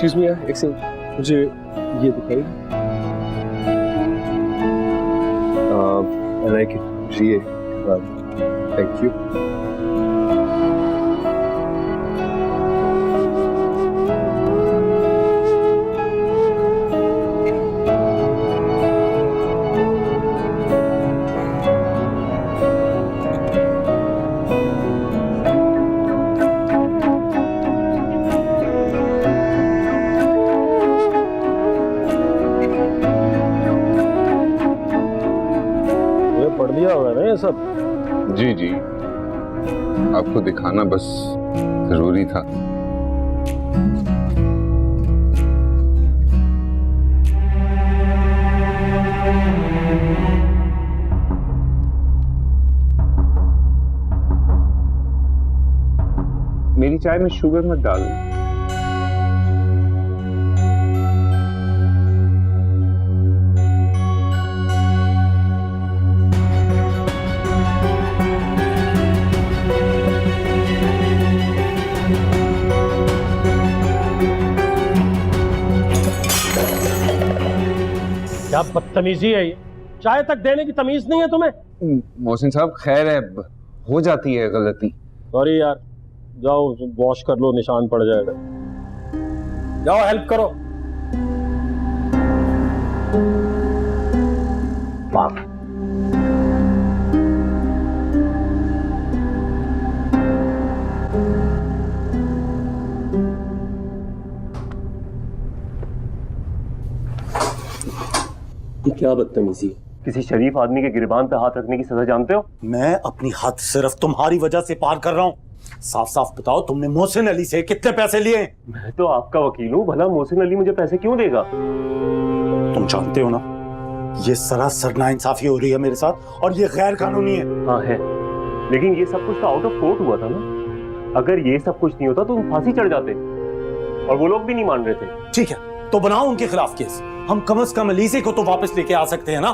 Excuse me यार, एक second, मुझे ये दिखाइए। I like it. जी, थैंक यू। पढ़ लिया होगा ना ये सब? जी जी, आपको दिखाना बस जरूरी था। मेरी चाय में शुगर मत डाल। क्या बदतमीजी है ये, चाय तक देने की तमीज नहीं है तुम्हें? मोहसिन साहब खैर है, हो जाती है गलती। सॉरी यार, जाओ वॉश कर लो, निशान पड़ जाएगा। जाओ हेल्प करो। बाप ये क्या बदतमीजी है? किसी शरीफ आदमी के गिरबान पे हाथ रखने की सजा जानते हो? मैं अपनी हद सिर्फ तुम्हारी वजह से पार कर रहा हूँ। साफ साफ बताओ, तुमने मोहसिन अली से कितने पैसे लिए? मैं तो आपका वकील हूँ, भला मोहसिन अली मुझे पैसे क्यों देगा? तुम जानते हो ना, ये सरासर नाइंसाफी हो रही है मेरे साथ और ये गैर कानूनी है। हाँ है, लेकिन ये सब कुछ तो आउट ऑफ कोर्ट हुआ था ना। अगर ये सब कुछ नहीं होता तो तुम फांसी चढ़ जाते, और वो लोग भी नहीं मान रहे थे। ठीक है, तो बनाओ उनके खिलाफ केस। हम कम से कम अलीसे को तो वापस लेके आ सकते हैं ना।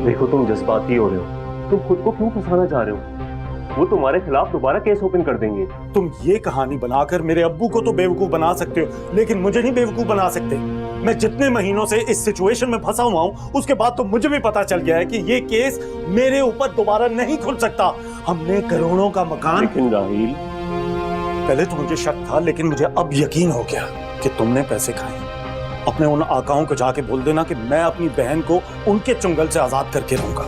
देखो तुम जज्बाती हो रहे हो, तुम खुद को क्यों फंसाना चाह रहे हो? वो तुम्हारे खिलाफ दोबारा केस ओपन कर देंगे। तुम ये कहानी बनाकर मेरे अब्बू को तो बेवकूफ बना सकते हो, लेकिन मुझे नहीं बेवकूफ बना सकते। मैं जितने महीनों से इस सिचुएशन में फंसा हुआ हूँ, उसके बाद तो मुझे भी पता चल गया है कि ये केस मेरे ऊपर दोबारा नहीं खुल सकता। हमने करोड़ों का मकान। लेकिन राहील, पहले तो मुझे शक था, लेकिन मुझे अब यकीन हो गया कि तुमने पैसे खाए। अपने उन आकाओं को जाके बोल देना कि मैं अपनी बहन को उनके चुंगल से आजाद करके रहूंगा।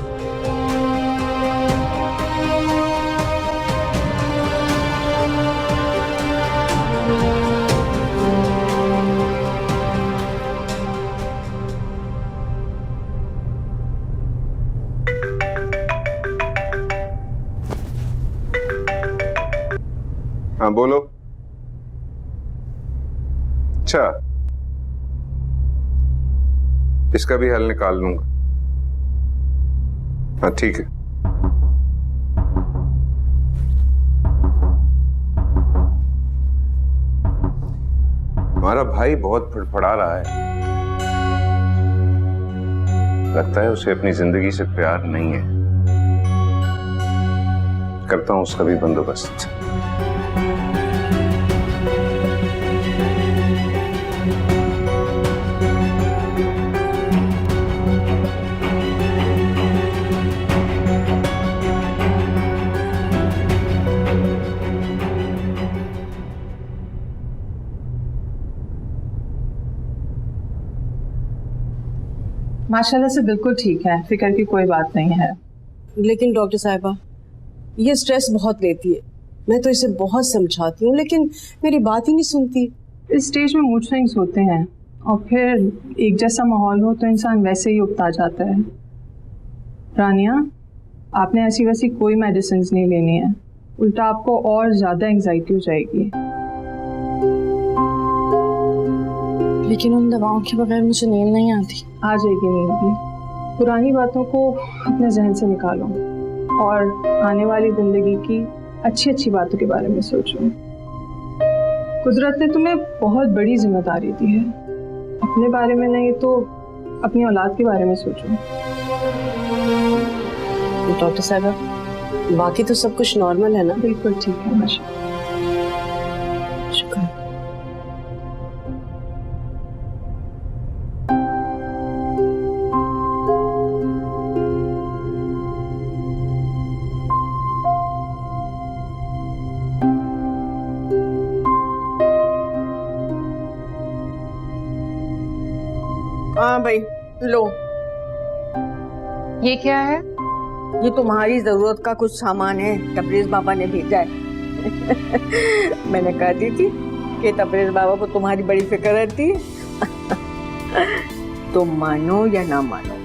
हाँ बोलो। अच्छा, इसका भी हल निकाल लूंगा। हाँ ठीक है। हमारा भाई बहुत फड़फड़ा रहा है, लगता है उसे अपनी जिंदगी से प्यार नहीं है। करता हूं उसका भी बंदोबस्त। माशाल्लाह से बिल्कुल ठीक है, फिक्र की कोई बात नहीं है। लेकिन डॉक्टर साहिबा, ये स्ट्रेस बहुत लेती है। मैं तो इसे बहुत समझाती हूँ, लेकिन मेरी बात ही नहीं सुनती। इस स्टेज में मूड स्विंग्स होते हैं, और फिर एक जैसा माहौल हो तो इंसान वैसे ही उकता जाता है। रानिया, आपने ऐसी वैसी कोई मेडिसिन नहीं लेनी है, उल्टा आपको और ज़्यादा एंग्जाइटी हो जाएगी। लेकिन उन दवाओं के बगैर मुझे नींद नहीं आती। आ जाएगी नींद भी। पुरानी बातों को अपने जहन से निकालो और आने वाली जिंदगी की अच्छी अच्छी बातों के बारे में सोचो। कुदरत ने तुम्हें बहुत बड़ी जिम्मेदारी दी है, अपने बारे में नहीं तो अपनी औलाद के बारे में सोचो। डॉक्टर साहब, बाकी तो सब कुछ नॉर्मल है ना? बिल्कुल ठीक है, माशाल्लाह। शुक्र। हाँ भाई, लो। ये क्या है? ये तुम्हारी जरूरत का कुछ सामान है, तबरेज बाबा ने भेजा है। मैंने कह दी थी कि तबरेज बाबा को तुम्हारी बड़ी फिक्र रहती है। तुम मानो या ना मानो,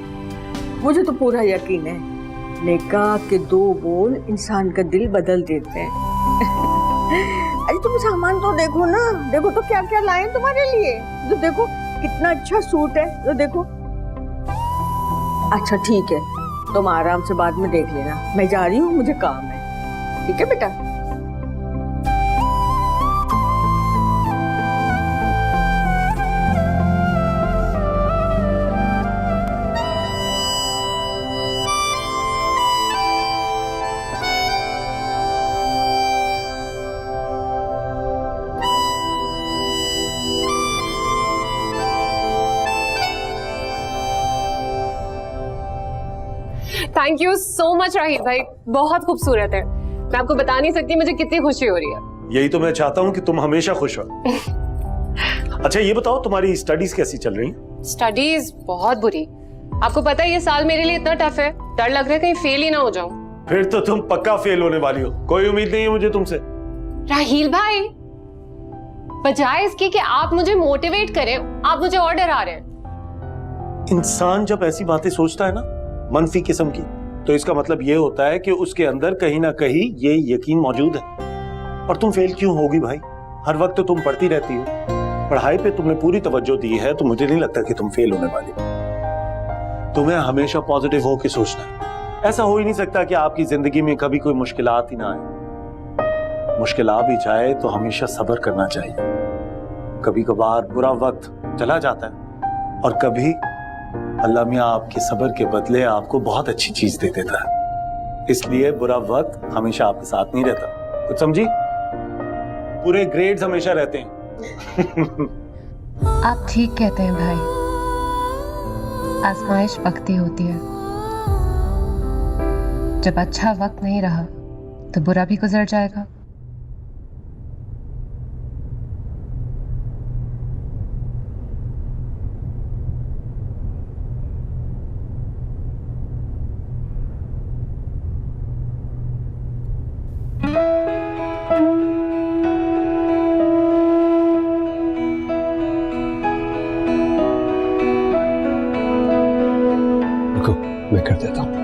मुझे तो पूरा यकीन है निकाह के 2 बोल इंसान का दिल बदल देते हैं। अरे तुम सामान तो देखो ना, देखो तो क्या क्या लाए तुम्हारे लिए। तो देखो कितना अच्छा सूट है, तो देखो। अच्छा ठीक है, तुम आराम से बाद में देख लेना, मैं जा रही हूँ, मुझे काम है। ठीक है बेटा? Thank you so much Rahil भाई, बहुत खूबसूरत है। मैं आपको बता नहीं सकती मुझे कितनी खुशी हो रही है। यही तो मैं चाहता हूँ कि तुम हमेशा खुश हो। अच्छा ये बताओ, तुम्हारी स्टडीज कैसी चल रही हैं? स्टडीज बहुत बुरी। आपको पता है ये साल मेरे लिए इतना टफ है, डर लग रहा है कहीं फेल ही ना हो जाऊं। फिर तो तुम पक्का फेल होने वाली हो, कोई उम्मीद नहीं है मुझे तुमसे। राहिल भाई, बजाय इसके कि आप मुझे मोटिवेट करें, आप मुझे और डरा रहे हैं। इंसान जब ऐसी बातें सोचता है ना, मनफी किस्म की, तो इसका मतलब ये होता है कि उसके अंदर कहीं ना कहीं ये यकीन मौजूद है। और तुम फेल क्यों होगी भाई? हर वक्त तो तुम पढ़ती रहती हो, पढ़ाई पे तुमने पूरी तवज्जो दी है, तो मुझे नहीं लगता कि तुम फेल होने वाली हो। तुम्हें हमेशा पॉजिटिव होकर सोचना है। ऐसा हो ही नहीं सकता कि आपकी जिंदगी में कभी कोई मुश्किलात ही ना आए। मुश्किल आ भी जाए तो हमेशा सब्र करना चाहिए। कभी कभार बुरा वक्त चला जाता है और कभी अल्लाह मियां आपके सब्र के बदले आपको बहुत अच्छी चीज दे देता है। इसलिए बुरा वक्त हमेशा आपके साथ नहीं रहता, कुछ समझी? पूरे ग्रेड्स हमेशा रहते हैं। आप ठीक कहते हैं भाई, आजमाइश वक्ती होती है। जब अच्छा वक्त नहीं रहा तो बुरा भी गुजर जाएगा। मैं कर देता हूँ।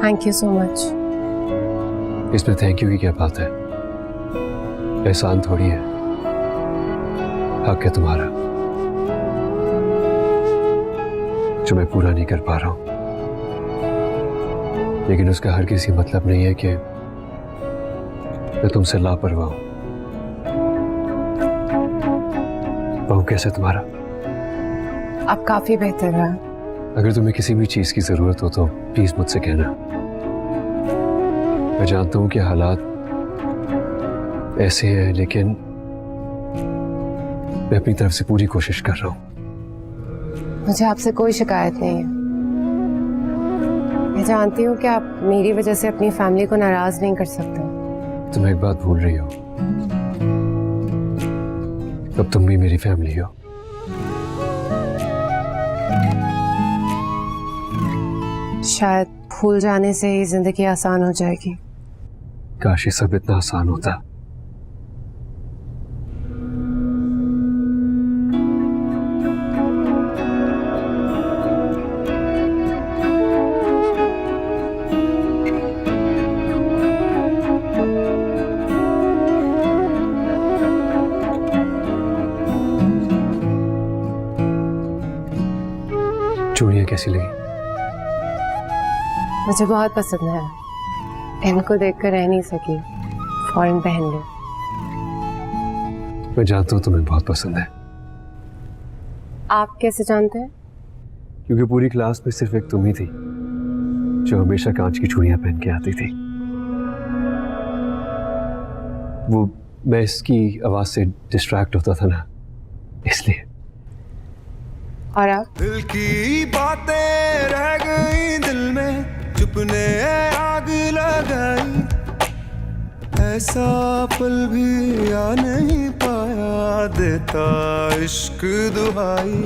Thank you so much. इसमें थैंक यू की क्या बात है? एहसान थोड़ी है, हक है तुम्हारा जो मैं पूरा नहीं कर पा रहा हूं। लेकिन उसका हर किसी मतलब नहीं है कि मैं तुमसे लापरवाह हूं। बहू कैसे तुम्हारा? आप काफी बेहतर हैं। अगर तुम्हें किसी भी चीज की जरूरत हो तो प्लीज मुझसे कहना। मैं जानता हूं कि हालात ऐसे हैं, लेकिन मैं अपनी तरफ से पूरी कोशिश कर रहा हूं। मुझे आपसे कोई शिकायत नहीं है। मैं जानती हूँ कि आप मेरी वजह से अपनी फैमिली को नाराज नहीं कर सकते। तुम एक बात भूल रही हो, अब तुम भी मेरी फैमिली हो। शायद भूल जाने से ही जिंदगी आसान हो जाएगी। काश ये सब इतना आसान होता। चूड़ियां कैसी लगी? मुझे बहुत पसंद है। इनको देखकर रह नहीं सकी, फौरन पहन ली। मैं जानता हूं तुम्हें बहुत पसंद है। आप कैसे जानते हैं? क्योंकि पूरी क्लास में सिर्फ एक तुम ही थी जो हमेशा कांच की चूड़ियां पहन के आती थी। वो मैं इसकी आवाज से डिस्ट्रैक्ट होता था ना, इसलिए। और आप? दिल की बातें रह गई दिल में, चुपने आग लगाई, ऐसा पल भी आ नहीं पाया, देता इश्क दुहाई।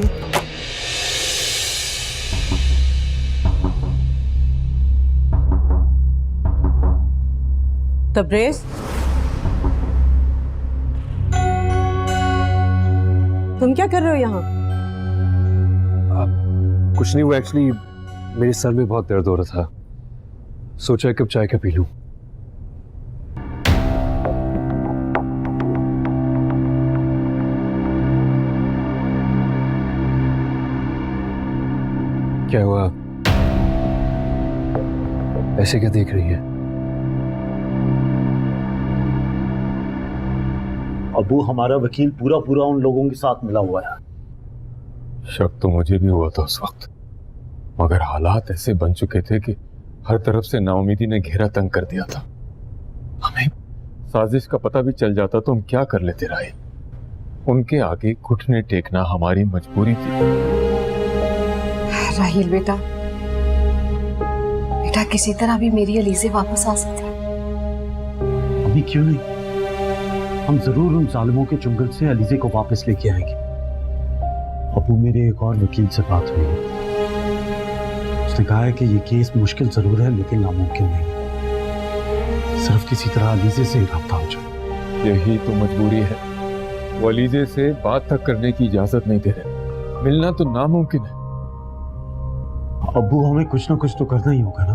तब्रेज़, तुम क्या कर रहे हो यहाँ? कुछ नहीं, वो एक्चुअली मेरे सर में बहुत दर्द हो रहा था, सोचा एक कप चाय का पी लूं। क्या हुआ, ऐसे क्या देख रही है? अबू, हमारा वकील पूरा पूरा उन लोगों के साथ मिला हुआ है। शक तो मुझे भी हुआ था उस वक्त, मगर हालात ऐसे बन चुके थे कि हर तरफ से नाउमीदी ने घेरा तंग कर दिया था। हमें साजिश का पता भी चल जाता तो हम क्या कर लेते राय। उनके आगे घुटने टेकना हमारी मजबूरी थी। राहिल बेटा, बेटा किसी तरह भी मेरी अलीज़े वापस आ सकती है। अभी क्यों नहीं, हम जरूर उन जालिमों के चुंगल से अलीज़े को वापस लेके आएंगे। अबू, मेरे एक और वकील से बात हुई है, उसने कहा है कि ये केस मुश्किल जरूर है लेकिन नामुमकिन नहीं है, सिर्फ किसी तरह अलीज़े से रब्ता हो जाए। यही तो मजबूरी है, वो अलीज़े से बात तक करने की इजाजत नहीं दे रहे, मिलना तो नामुमकिन है। अबू, हमें कुछ ना कुछ तो करना ही होगा ना,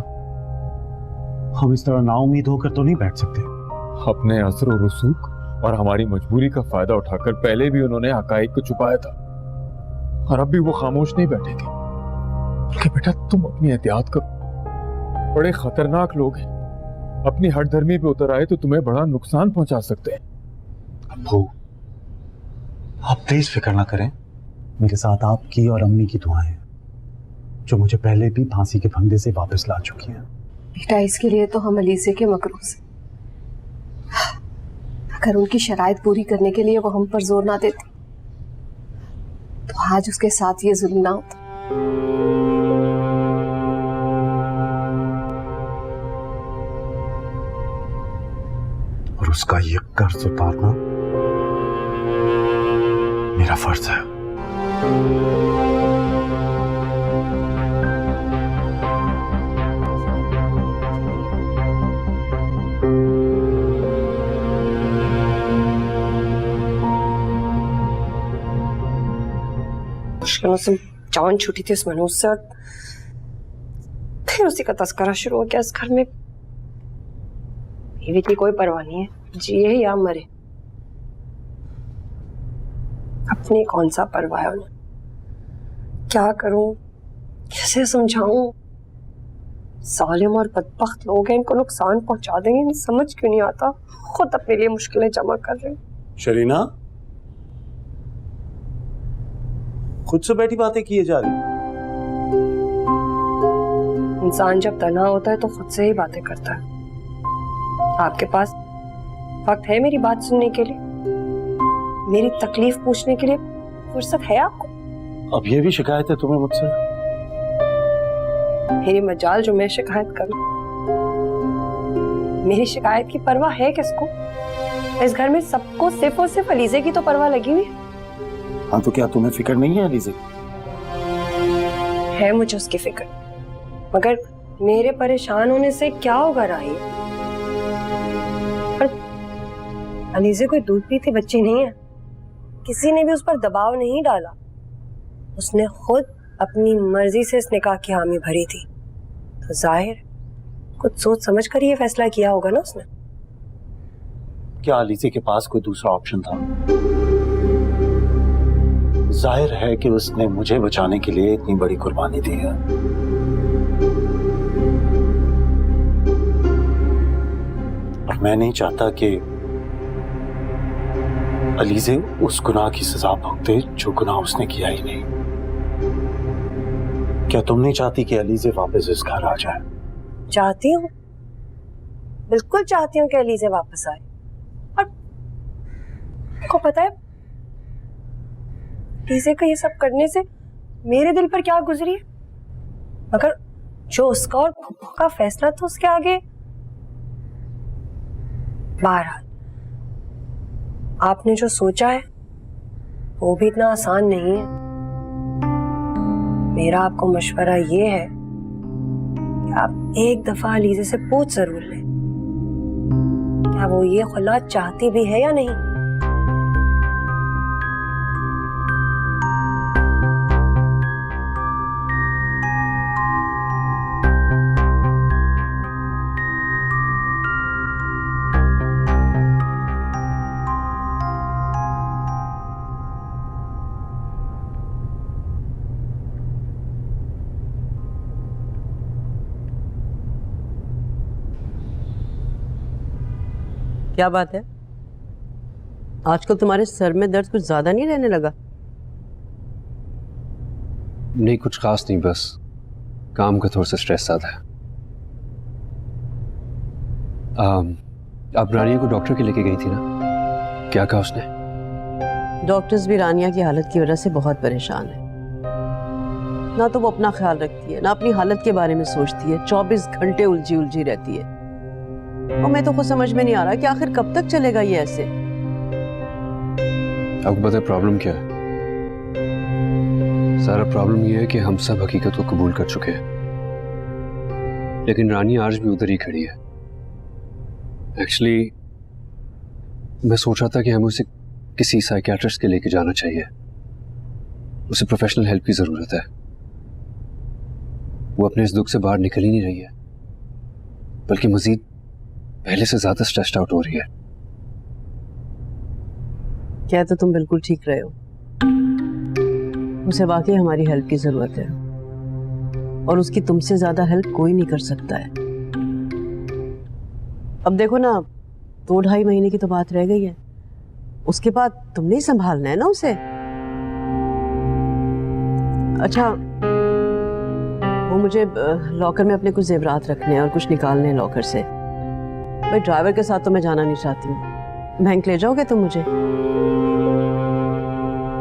हम इस तरह नाउम्मीद होकर तो नहीं बैठ सकते। अपने असर और रसूख और हमारी मजबूरी का फायदा उठाकर पहले भी उन्होंने हकाइक को छुपाया था, और अब भी वो खामोश नहीं बैठेंगे। बल्कि बेटा तुम अपनी एहतियात करो, बड़े खतरनाक लोग हैं, अपनी हठधर्मी पे उतर आए तो तुम्हें बड़ा नुकसान पहुंचा सकते हैं। अबू, आप प्लीज फिक्र ना करें, मेरे साथ आपकी और अम्मी की दुआएं हैं जो मुझे पहले भी फांसी के फंदे से वापस ला चुकी हैं। बेटा इसके लिए तो हम अलीज़े के मकरूज हैं। अगर उनकी शराइत पूरी करने के लिए वो हम पर जोर ना देती तो आज उसके साथ ये जुल्म ना होता। और उसका ये कर्ज उतारना मेरा फर्ज है। मुश्किलों से जान छूटी थी उस मनूज से, और फिर उसी का तस्करा शुरू हो गया इस घर में। बीवी की कोई परवाह नहीं है, जिए या मरे, अपनी कौन सा परवाह है उन्हें। क्या करूं, कैसे समझाऊं, जालिम और बदबख्त लोग हैं, इनको नुकसान पहुंचा देंगे, इन्हें समझ क्यों नहीं आता, खुद अपने लिए मुश्किलें जमा कर रहे हैं। शरीना, खुद से बैठी बातें किए जा रही। इंसान जब तन्हा होता है तो खुद से ही बातें करता है। आपके पास वक्त है मेरी बात सुनने के लिए, मेरी तकलीफ पूछने के लिए फुर्सत है आपको? अब ये भी शिकायत है तुम्हें मुझसे? मेरी मजाल जो मैं शिकायत करूं, मेरी शिकायत की परवाह है किसको? इस घर में सबको सिर्फ और सिर्फ अलीज़े की तो परवाह लगी हुई है। हाँ, तो क्या तुम्हें फिक्र नहीं है अलीज़े? है मुझे उसकी फिक्र, मगर मेरे परेशान होने से क्या होगा राही? पर अलीज़े कोई दूध पीती बच्ची नहीं है, किसी ने भी उस पर दबाव नहीं डाला, उसने खुद अपनी मर्जी से इस निकाह की हामी भरी थी, तो जाहिर कुछ सोच समझ कर ये फैसला किया होगा ना उसने। क्या अलीज़े के पास कोई दूसरा ऑप्शन था? जाहिर है कि उसने मुझे बचाने के लिए इतनी बड़ी कुर्बानी दी है। और मैं नहीं चाहता कि अलीज़े उस गुनाह की सजा भुगते जो गुनाह उसने किया ही नहीं। क्या तुम नहीं चाहती कि अलीज़े वापस इस घर आ जाए? चाहती हूँ, बिल्कुल चाहती हूँ कि अलीज़े वापस आए। और को पता है अलीज़े को ये सब करने से मेरे दिल पर क्या गुजरी है, मगर जो उसका और फूफा का फैसला था उसके आगे। बहरहाल आपने जो सोचा है वो भी इतना आसान नहीं है। मेरा आपको मशवरा ये है कि आप एक दफा अलीज़े से पूछ जरूर लें, क्या वो ये खुला चाहती भी है या नहीं। क्या बात है, आजकल तुम्हारे सर में दर्द कुछ ज्यादा नहीं रहने लगा? नहीं, कुछ खास नहीं, बस काम का थोड़ा सा स्ट्रेस ज्यादा है। आप रानिया को डॉक्टर के लेके गई थी ना, क्या कहा उसने? डॉक्टर्स भी रानिया की हालत की वजह से बहुत परेशान है। ना तो वो अपना ख्याल रखती है, ना अपनी हालत के बारे में सोचती है, 24 घंटे उलझी उलझी रहती है। और मैं तो खुद समझ में नहीं आ रहा कि आखिर कब तक चलेगा ये ऐसे। आपको पता है प्रॉब्लम क्या है? सारा प्रॉब्लम ये है कि हम सब हकीकत को कबूल कर चुके हैं, लेकिन रानी आज भी उधर ही खड़ी है। एक्चुअली मैं सोच रहा था कि हमें उसे किसी साइकियाट्रिस्ट के लेके जाना चाहिए। उसे प्रोफेशनल हेल्प की जरूरत है। वो अपने इस दुख से बाहर निकल ही नहीं रही है, बल्कि मजीद पहले से ज्यादा स्ट्रेस्ड आउट हो रही है। क्या तो तुम बिल्कुल ठीक रहे हो, उसे वाकई हमारी हेल्प की जरूरत है, और उसकी तुमसे ज्यादा हेल्प कोई नहीं कर सकता है। अब देखो ना, 2-2.5 महीने की तो बात रह गई है, उसके बाद तुमने ही संभालना है ना उसे। अच्छा, वो मुझे लॉकर में अपने कुछ जेवरात रखने हैं और कुछ निकालने हैं लॉकर से। भाई ड्राइवर के साथ तो मैं जाना नहीं चाहती हूँ, बैंक ले जाओगे तुम मुझे?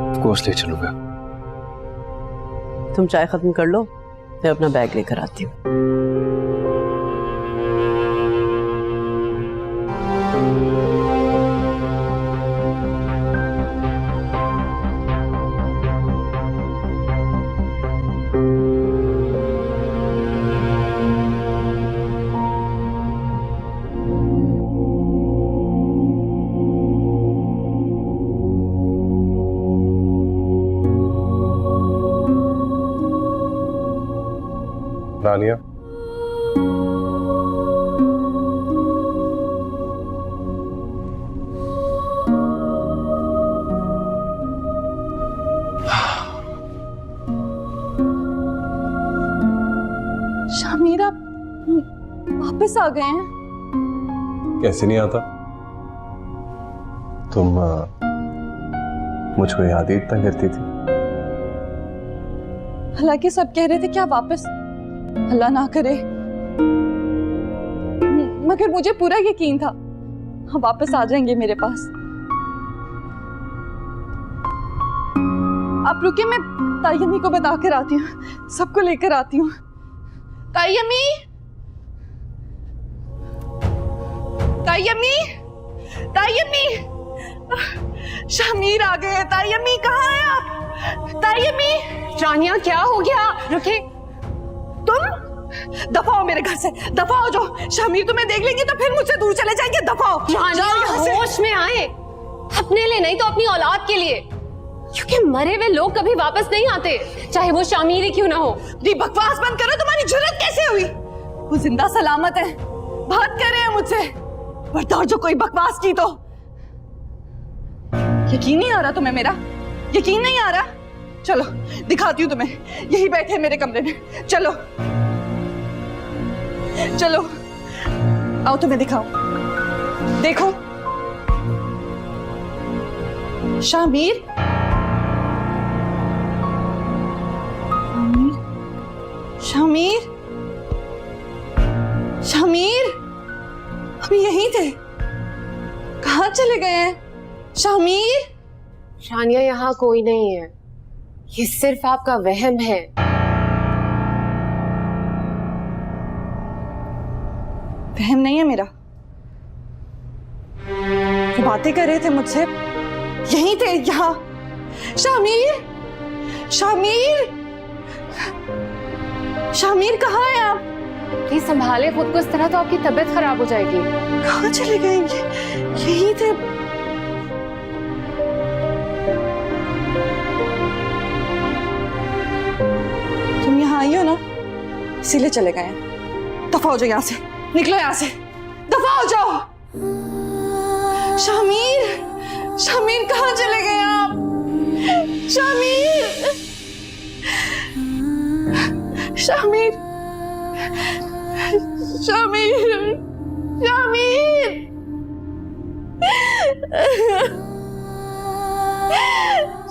ऑफ कोर्स ले चलूंगा। तुम चाय खत्म कर लो, मैं अपना बैग लेकर आती हूँ। रानिया, शामिर आप वापस आ गए हैं? कैसे नहीं आता? तुम मुझको याद ही इतना करती थी। हालांकि सब कह रहे थे क्या वापस, अल्लाह ना करे, मगर मुझे पूरा यकीन था हम वापस आ जाएंगे मेरे पास। आप रुके, मैं तायमी को बता कर आती हूँ, सबको लेकर आती हूँ। तायमी, तायमी, तायमी, शामिर आ गए। तायमी कहाँ है आप? तायमी। रानिया क्या हो गया? रुके। तुम दफा हो मेरे घर से, दफा हो जाओ। शामिर तुम्हें देख लेंगे तो फिर मुझसे दूर चले जाएंगे। दफा हो। रानिया होश में आए, अपने लिए नहीं तो अपनी औलाद के लिए, क्योंकि मरे हुए लोग कभी वापस नहीं आते, चाहे वो शामिर ही क्यों ना हो। बकवास बंद करो, तुम्हारी जुर्रत कैसे हुई? वो जिंदा सलामत है, बात कर रहे हैं मुझसे, बर्दाश्त जो कोई बकवास की तो। यकीन नहीं आ रहा तुम्हें मेरा? यकीन नहीं आ रहा? चलो दिखाती हूँ तुम्हें, यही बैठे मेरे कमरे में। चलो चलो आओ तुम्हें दिखाओ। देखो शामिर, शामिर, शामिर, अभी यहीं थे, कहाँ चले गए हैं? शामिर। शानिया, यहाँ कोई नहीं है, ये सिर्फ आपका वहम है। वहम नहीं है मेरा, वो बातें कर रहे थे मुझसे, यहीं थे, यहाँ। शामिर, शामिर, शामिर कहाँ है आप? प्लीज संभाले खुद को, इस तरह तो आपकी तबीयत खराब हो जाएगी। कहाँ चले गए? यहीं थे। तुम यहाँ आई हो ना, इसीलिए चले गए हैं। दफा हो जाओ यहाँ से, निकलो यहाँ से, दफा हो जाओ। शामिर, शामिर कहाँ चले गए आप? शामिर, शामिर, शामिर, शामिर,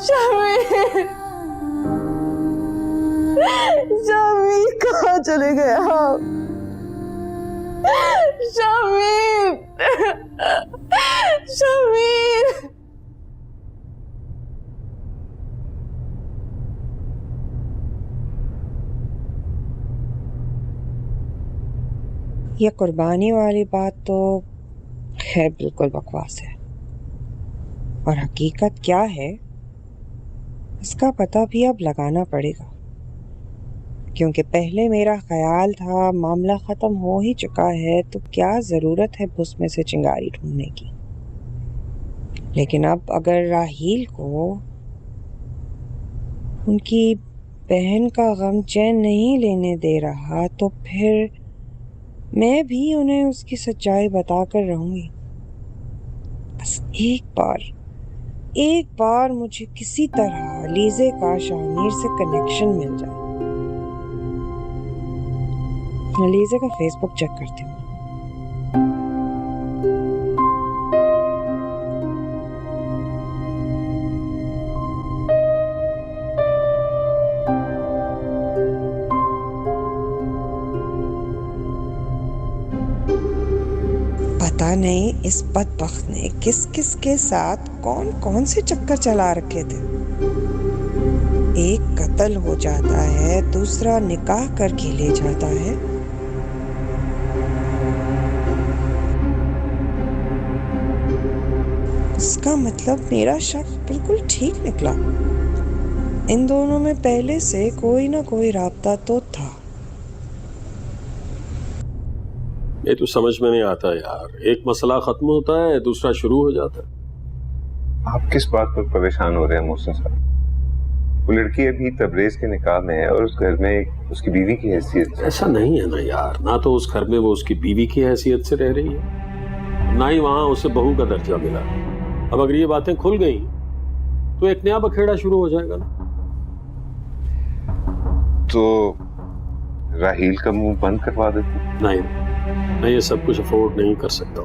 शामिर, शामिर कहाँ चले गए आप? शामिर, शामिर। ये कुर्बानी वाली बात तो खैर बिल्कुल बकवास है, और हकीकत क्या है इसका पता भी अब लगाना पड़ेगा, क्योंकि पहले मेरा ख्याल था मामला ख़त्म हो ही चुका है तो क्या ज़रूरत है उसमें से चिंगारी ढूंढने की। लेकिन अब अगर राहील को उनकी बहन का गम चैन नहीं लेने दे रहा तो फिर मैं भी उन्हें उसकी सच्चाई बताकर रहूंगी। बस एक बार मुझे किसी तरह लीजे का शामिर से कनेक्शन मिल जाए। मैं लीजे का फेसबुक चेक करती हूँ। पता नहीं इस बदबख्त ने किस किस के साथ कौन कौन से चक्कर चला रखे थे। एक कत्ल हो जाता है, दूसरा निकाह करके ले जाता है। इसका मतलब मेरा शक बिल्कुल ठीक निकला। इन दोनों में पहले से कोई ना कोई राब्ता तो था। ये तो समझ में नहीं आता यार, एक मसला खत्म होता है दूसरा शुरू हो जाता है। आप किस बात पर परेशान हो रहे हैं मोहसिन साहब? वो लड़की अभी तबरेज के निकाह में है और उस घर में उसकी बीवी की हैसियत। ऐसा नहीं है ना यार, ना तो उस घर में वो उसकी बीवी की हैसियत से रह रही है, ना ही वहां उसे बहू का दर्जा मिला। अब अगर ये बातें खुल गई तो एक नया बखेड़ा शुरू हो जाएगा ना। तो राहील का मुंह बंद करवा देते? नहीं, मैं ये सब कुछ अफोर्ड नहीं कर सकता।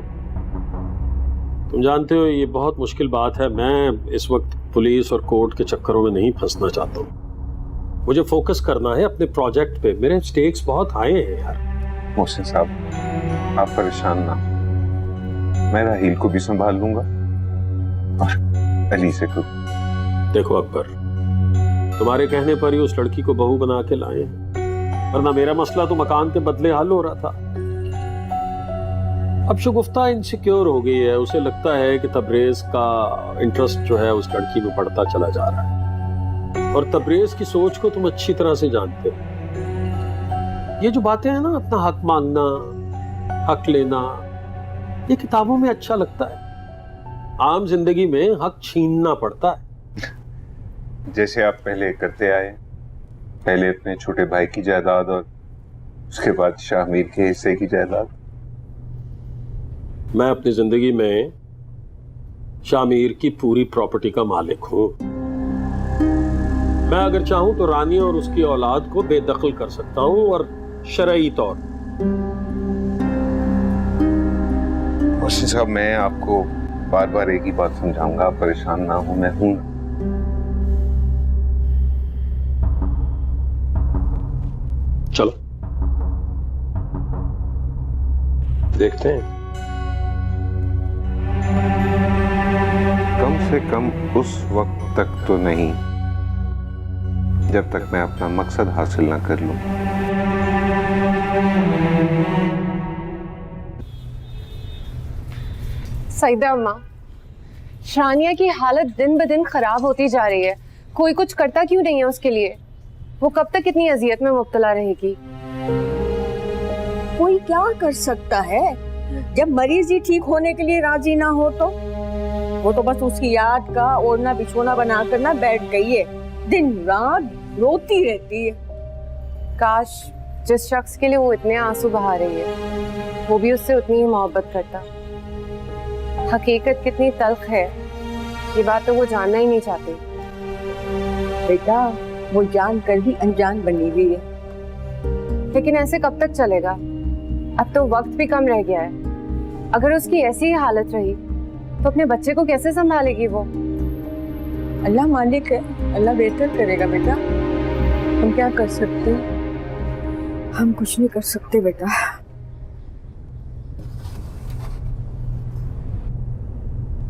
तुम जानते हो ये बहुत मुश्किल बात है। मैं इस वक्त पुलिस और कोर्ट के चक्करों में नहीं फंसना चाहता हूँ। मुझे फोकस करना है अपने प्रोजेक्ट पे। मेरे स्टेक्स बहुत हाई हैं यार। मोहसिन साहब आप परेशान ना, मैं राहील को भी संभाल लूंगा और अली से को। देखो अकबर, तुम्हारे कहने पर ही उस लड़की को बहू बना के लाए, वरना मेरा मसला तो मकान के बदले हल हो रहा था। अब शगुफ्ता इनसिक्योर हो गई है, उसे लगता है कि तबरेज का इंटरेस्ट जो है उस लड़की में बढ़ता चला जा रहा है, और तबरेज की सोच को तुम अच्छी तरह से जानते हो। ये जो बातें हैं ना, अपना हक मांगना, हक लेना, ये किताबों में अच्छा लगता है, आम जिंदगी में हक छीनना पड़ता है। जैसे आप पहले करते आए, पहले अपने छोटे भाई की जायदाद और उसके बाद शामिर के हिस्से की जायदाद। मैं अपनी जिंदगी में शामिर की पूरी प्रॉपर्टी का मालिक हूं। मैं अगर चाहूं तो रानी और उसकी औलाद को बेदखल कर सकता हूं, और शरई तौर। मोहसिन साहब मैं आपको बार बार एक ही बात समझाऊंगा, आप परेशान ना हो, मैं हूं। चलो देखते हैं। कम से कम उस वक्त तक तो नहीं जब तक मैं अपना मकसद हासिल ना कर लूं। सईदा अम्मा, शानिया की हालत दिन ब दिन खराब होती जा रही है। कोई कुछ करता क्यों नहीं है उसके लिए? वो कब तक इतनी अजियत में मुब्तला रहेगी? कोई क्या कर सकता है जब मरीज ही ठीक होने के लिए राजी ना हो तो? वो तो बस उसकी याद का ओढ़ना बिछोना बनाकर ना बैठ गई है, दिन रात रोती रहती है। काश जिस शख्स के लिए वो इतने आंसू बहा रही है वो भी उससे उतनी ही मोहब्बत करता। हकीकत कितनी तल्ख है ये बात तो वो जानना ही नहीं चाहती। बेटा वो जान कर भी अनजान बनी हुई है। लेकिन ऐसे कब तक चलेगा? अब तो वक्त भी कम रह गया है। अगर उसकी ऐसी ही हालत रही तो अपने बच्चे को कैसे संभालेगी वो? अल्लाह मालिक है, अल्लाह बेहतर करेगा बेटा। हम क्या कर सकते हैं? हम कुछ नहीं कर सकते बेटा।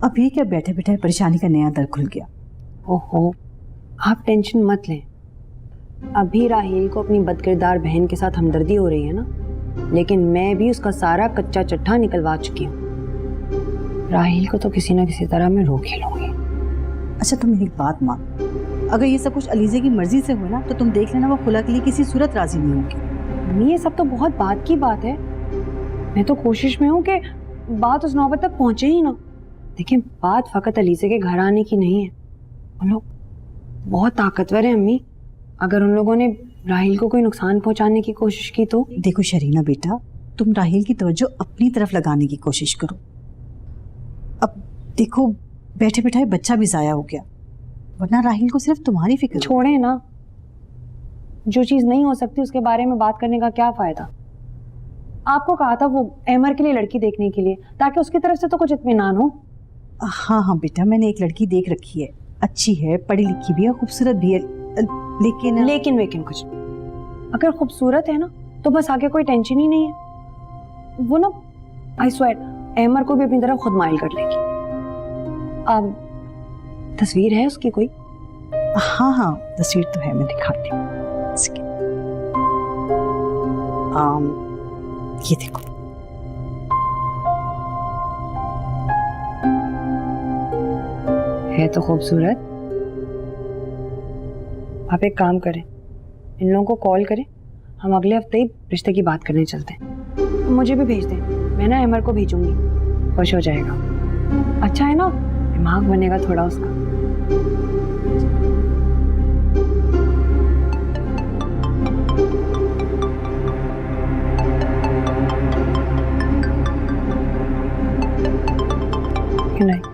अब ये क्या बैठे बैठे परेशानी का नया दर खुल गया। ओहो, आप टेंशन मत लें। अभी राहील को अपनी बदकिरदार बहन के साथ हमदर्दी हो रही है ना, लेकिन मैं भी उसका सारा कच्चा चट्टा निकलवा चुकी हूँ। राहील को तो किसी ना किसी तरह मैं रोक ही लूंगी। अच्छा तुम मेरी बात मान, अगर ये सब कुछ अलीजे की मर्जी से हुआ ना तो तुम देख लेना वो खुला के लिए किसी सूरत राजी नहीं होगी। मम्मी ये सब तो बहुत बात की बात है। मैं तो कोशिश में हूँ कि बात उस नौबत तक पहुंचे ही ना। देखिए बात फकत अलीजे के घर आने की नहीं है। उन लोग बहुत ताकतवर है अम्मी। अगर उन लोगों ने राहील को कोई नुकसान पहुंचाने की कोशिश की तो? देखो शरीना बेटा, तुम राहील की तवज्जो अपनी तरफ लगाने की कोशिश करो। अब देखो बैठे बैठाए बच्चा भी जाया हो गया, वरना राहील को सिर्फ तुम्हारी फिक्र। छोड़े ना, जो चीज नहीं हो सकती उसके बारे में बात करने का क्या फायदा? आपको कहा था वो अहमर के लिए लड़की देखने के लिए, ताकि उसकी तरफ से तो कुछ इत्मीनान हो। हाँ हाँ बेटा, मैंने एक लड़की देख रखी है, अच्छी है, पढ़ी लिखी भी है, खूबसूरत भी है। लेकिन कुछ अगर खूबसूरत है ना तो बस आगे कोई टेंशन ही नहीं है। वो ना आई स्वेयर अहमर को भी अपनी तरफ खुद माइल कर लेगी। तस्वीर है उसकी कोई? हाँ हाँ तस्वीर तो है, मैं दिखाती हूँ। ये देखो। है तो खूबसूरत। आप एक काम करें, इन लोगों को कॉल करें, हम अगले हफ्ते ही रिश्ते की बात करने चलते हैं। मुझे भी भेज दें, मैं ना अमर को भेजूंगी, खुश हो जाएगा। अच्छा है ना, दिमाग बनेगा थोड़ा उसका। नहीं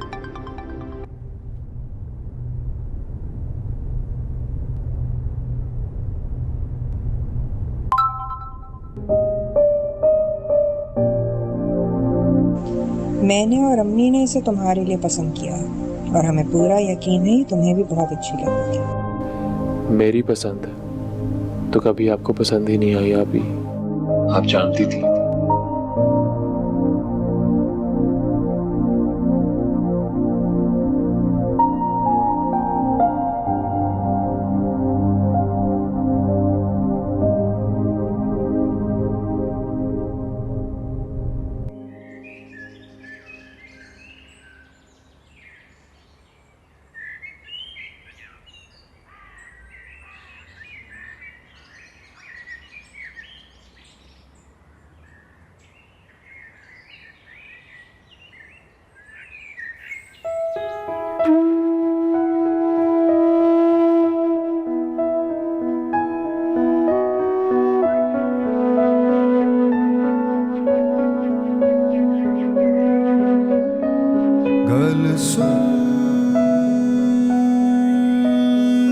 मैंने और अम्मी ने इसे तुम्हारे लिए पसंद किया है और हमें पूरा यकीन है तुम्हें भी बहुत अच्छी लगेगी। मेरी पसंद है तो कभी आपको पसंद ही नहीं आई। आप जानती थी। गल सुन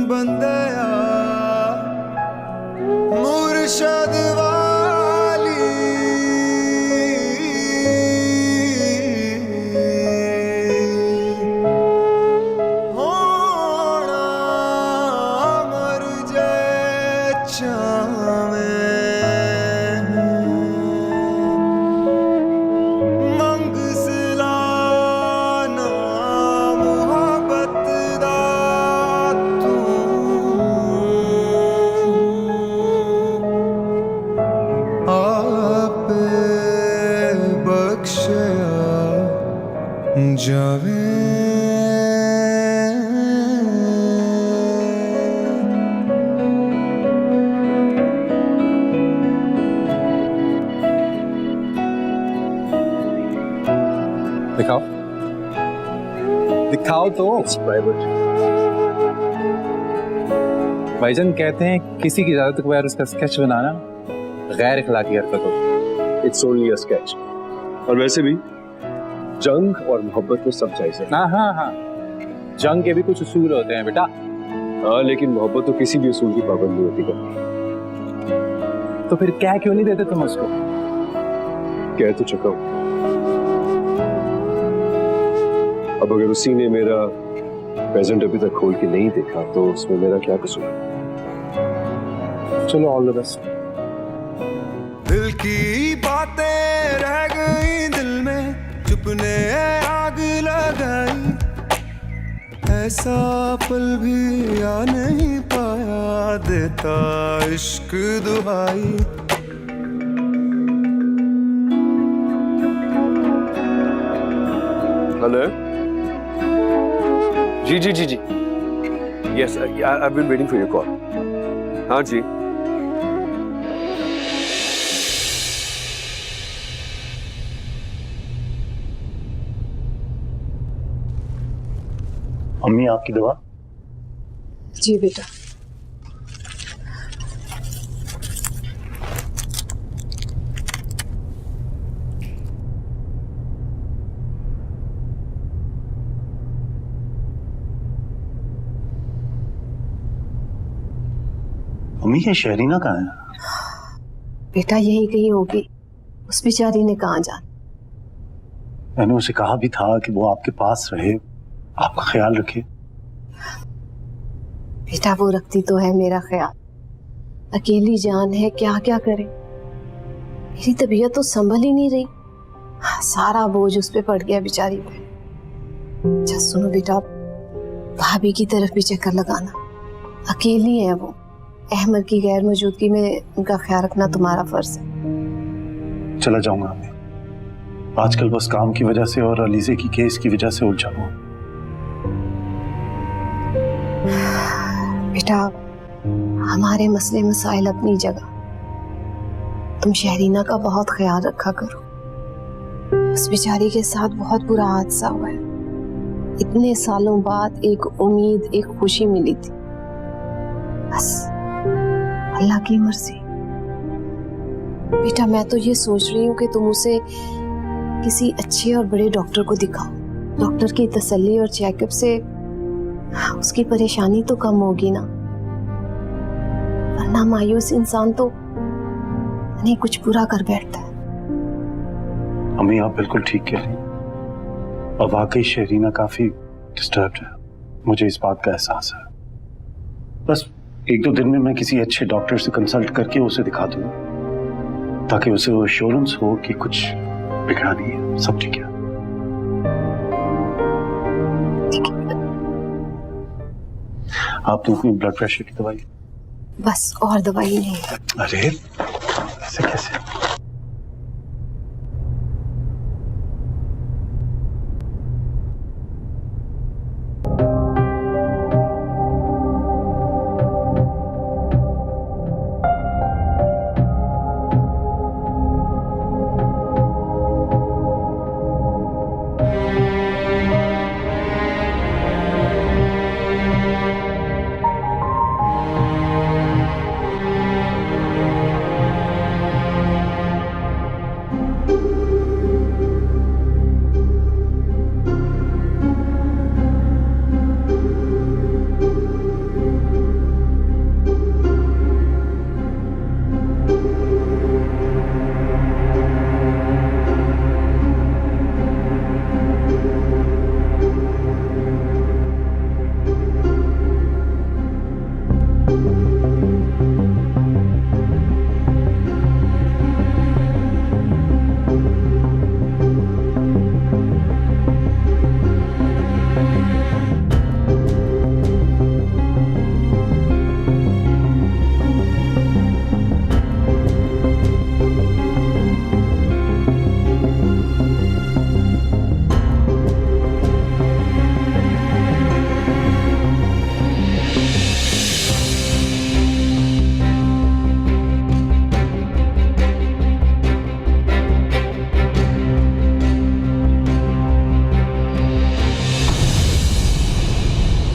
बंदया मुर्शद वाली होना मर जाए चावे जावे दिखाओ दिखाओ तो। भाईजान कहते हैं किसी की इजाजत के बगैर उसका स्केच बनाना गैर इखलाकी हरकत होती। It's only a sketch. और वैसे भी जंग और मोहब्बत में सब जायज है। हाँ हाँ हाँ, जंग के भी कुछ उसूल होते हैं बेटा। हाँ, लेकिन मोहब्बत तो किसी भी उसूल की पाबंद नहीं होती कभी। तो फिर क्या क्यों नहीं देते तुम उसको? कह तो चुका हूं। अब अगर उसी ने मेरा प्रेजेंट अभी तक खोल के नहीं देखा तो उसमें मेरा क्या कसूर? चलो, ऑल द बेस्ट। दिल की बातें रह गई दिल में, चुपने आग लगाई, ऐसा पल भी आ नहीं पाया, देता इश्क दुहाई। हेलो जी जी जी जी, yes I have been waiting for your call. हाँ जी, अम्मी आपकी दवा? जी बेटा। अम्मी ये शहरीना कहाँ है? बेटा यही कहीं होगी, उस बेचारी ने कहाँ जाना। मैंने उसे कहा भी था कि वो आपके पास रहे, आपका ख्याल रखे। बेटा वो रखती तो है मेरा ख्याल, अकेली जान है, क्या क्या करे। मेरी तबीयत तो संभल ही नहीं रही, सारा बोझ उस पे पड़ गया बेचारी पे। अच्छा सुनो बेटा, भाभी की तरफ भी चक्कर लगाना, अकेली है वो। अहमद की गैर मौजूदगी में उनका ख्याल रखना तुम्हारा फर्ज है। चला जाऊंगा अम्मी, आजकल बस काम की वजह से और अलीजे की केस की वजह से उलझा हुआ। बेटा हमारे मसले मसाइल अपनी जगह, तुम शहरीना का बहुत ख्याल रखा करो। उस बेचारी के साथ बहुत बुरा हादसा हुआ है, इतने सालों बाद एक उम्मीद, एक खुशी मिली थी, बस अल्लाह की मर्जी। बेटा मैं तो ये सोच रही हूँ कि तुम उसे किसी अच्छे और बड़े डॉक्टर को दिखाओ। डॉक्टर की तसल्ली और चेकअप से उसकी परेशानी तो कम होगी ना, वरना मायूस इंसान तो नहीं कुछ पूरा कर बैठता है। अम्मी आप बिल्कुल ठीक कह रही, और वाकई शहरीना काफी डिस्टर्ब्ड है, मुझे इस बात का एहसास है। बस एक दो दिन में मैं किसी अच्छे डॉक्टर से कंसल्ट करके उसे दिखा दूंगा, ताकि उसे वो एश्योरेंस हो कि कुछ बिगड़ा नहीं है, सब ठीक है। आप तो अपनी ब्लड प्रेशर की दवाई? बस और दवाई नहीं। अरे ऐसे कैसे?